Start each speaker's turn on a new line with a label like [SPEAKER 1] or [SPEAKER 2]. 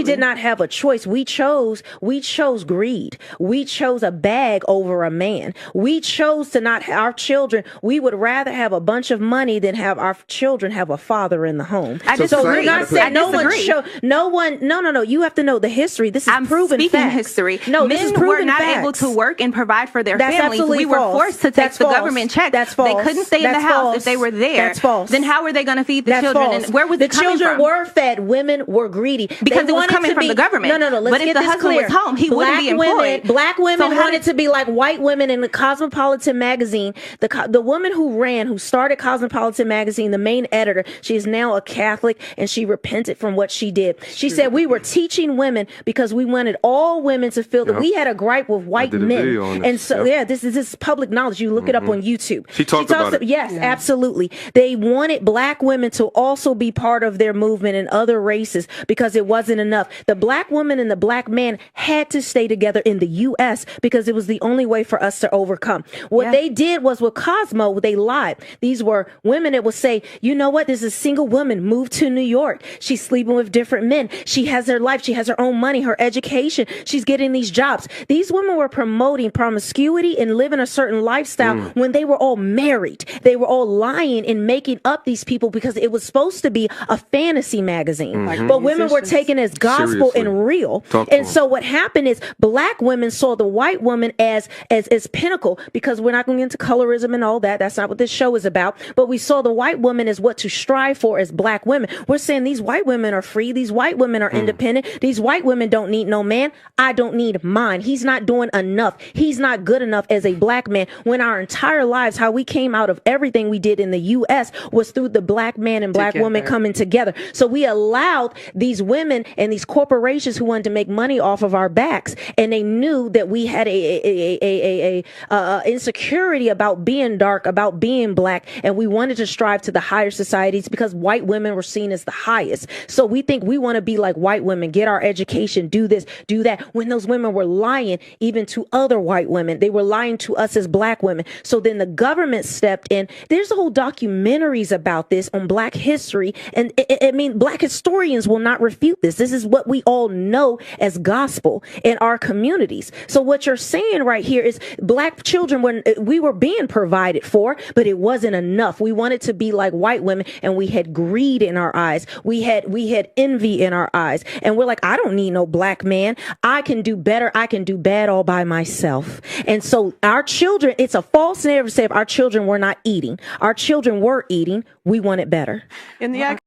[SPEAKER 1] we did not have a choice. We chose greed. We chose a bag over a man. We chose to not have our children. We would rather have a bunch of money than have our children have a father in the home.
[SPEAKER 2] I disagree.
[SPEAKER 1] So we're not saying no one. You have to know the history. This is proven fact.
[SPEAKER 2] History.
[SPEAKER 1] No,
[SPEAKER 2] men
[SPEAKER 1] this is proven
[SPEAKER 2] were not
[SPEAKER 1] facts.
[SPEAKER 2] able to work and provide for their
[SPEAKER 1] That's
[SPEAKER 2] families.
[SPEAKER 1] absolutely
[SPEAKER 2] We were
[SPEAKER 1] false.
[SPEAKER 2] forced to take
[SPEAKER 1] That's
[SPEAKER 2] the
[SPEAKER 1] false.
[SPEAKER 2] government check.
[SPEAKER 1] That's false.
[SPEAKER 2] They couldn't stay in the
[SPEAKER 1] That's
[SPEAKER 2] house
[SPEAKER 1] false.
[SPEAKER 2] if they were there.
[SPEAKER 1] That's false.
[SPEAKER 2] Then how were they going to feed the
[SPEAKER 1] That's
[SPEAKER 2] children?
[SPEAKER 1] false.
[SPEAKER 2] And where was
[SPEAKER 1] the
[SPEAKER 2] it coming
[SPEAKER 1] children
[SPEAKER 2] from?
[SPEAKER 1] were fed. Women were greedy
[SPEAKER 2] Because it was coming from the government.
[SPEAKER 1] No. Let's
[SPEAKER 2] but if
[SPEAKER 1] get
[SPEAKER 2] the
[SPEAKER 1] this
[SPEAKER 2] husband
[SPEAKER 1] clear.
[SPEAKER 2] was home, he wouldn't be employed.
[SPEAKER 1] Black women
[SPEAKER 2] So
[SPEAKER 1] wanted to be like white women in the Cosmopolitan magazine. The woman who started Cosmopolitan magazine, the main editor, she is now a Catholic, and she repented from what she did. She said we were teaching women because we wanted all women to feel that we had a gripe with white men. And so this is public knowledge. You look it up on YouTube.
[SPEAKER 3] She talks about it.
[SPEAKER 1] Yes, absolutely. They wanted black women to also be part of their movement and other races because it wasn't enough. The black woman and the black man had to stay together in the U.S. because it was the only way for us to overcome. What they did was with Cosmo, they lied. These were women that would say, you know what? There's a single woman moved to New York. She's sleeping with different men. She has her life. She has her own money, her education. She's getting these jobs. These women were promoting promiscuity and living a certain lifestyle when they were all married. They were all lying and making up these people because it was supposed to be a fantasy magazine. But women were taken as gospel and real. And so what happened is black women saw the white woman as pinnacle, because we're not going into colorism and all that. That's not what this show is about. But we saw the white woman as what to strive for as black women. We're saying these white women are free. These white women are independent. These white women don't need no man. I don't need mine. He's not doing enough. He's not good enough as a black man. When our entire lives, how we came out of everything we did in the U.S. was through the black man and black woman coming together. So we allowed these women and these corporations who wanted to make money off of our backs, and they knew that we had a insecurity about being dark, about being black, and we wanted to strive to the higher societies because white women were seen as the highest. So we think we want to be like white women, get our education, do this, do that, when those women were lying even to other white women. They were lying to us as black women. So then the government stepped in. There's whole documentaries about this on black history, and I mean, black historians will not refute this. This is what we all know as gospel in our communities. So what you're saying right here is black children, when we were being provided for, but it wasn't enough. We wanted to be like white women, and we had greed in our eyes. We had envy in our eyes, and we're like, I don't need no black man. I can do better. I can do bad all by myself. And so our children, it's a false narrative to say if our children were not eating. Our children were eating. We want it better.
[SPEAKER 4] In the